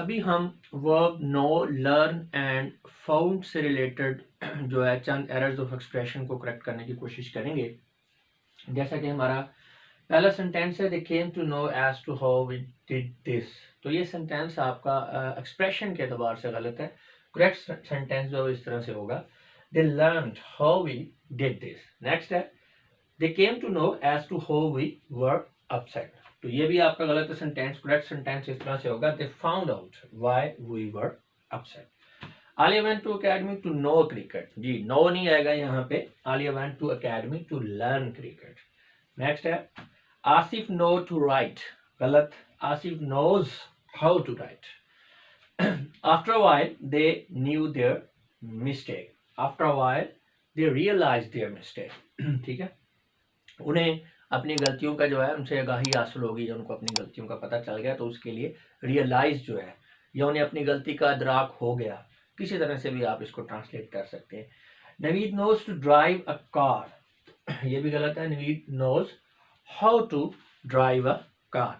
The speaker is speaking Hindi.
अभी हम verb know, learn and found से रिलेटेड जो है चंद एरर्स ऑफ एक्सप्रेशन को करेक्ट करने की कोशिश करेंगे। जैसा कि हमारा पहला सेंटेंस है, they came to know as to how we did this. तो ये सेंटेंस आपका एक्सप्रेशन के एतबार से गलत है। करेक्ट सेंटेंस जो इस तरह से होगा, they learned how we did this. Next है, they came to know as to how we were upset. तो ये भी आपका गलत सेंटेंस। करेक्ट सेंटेंस इस तरह से होगा, they found out why we were upset. Alia went to academy to know cricket. जी नो नहीं आएगा यहाँ पे, Alia went to academy to learn cricket. Next है, आसिफ नो टू राइट। गलत, Asif knows how to write. After a while they knew their mistake. After a while they realise their mistake. ठीक है, उन्हें अपनी गलतियों का जो है उनसे आगाही हासिल होगी, जब उनको अपनी गलतियों का पता चल गया तो उसके लिए रियलाइज जो है, या उन्हें अपनी गलती का अदराक हो गया, किसी तरह से भी आप इसको ट्रांसलेट कर सकते हैं। Naveed knows to drive a car. ये भी गलत है, Naveed knows how to drive a car.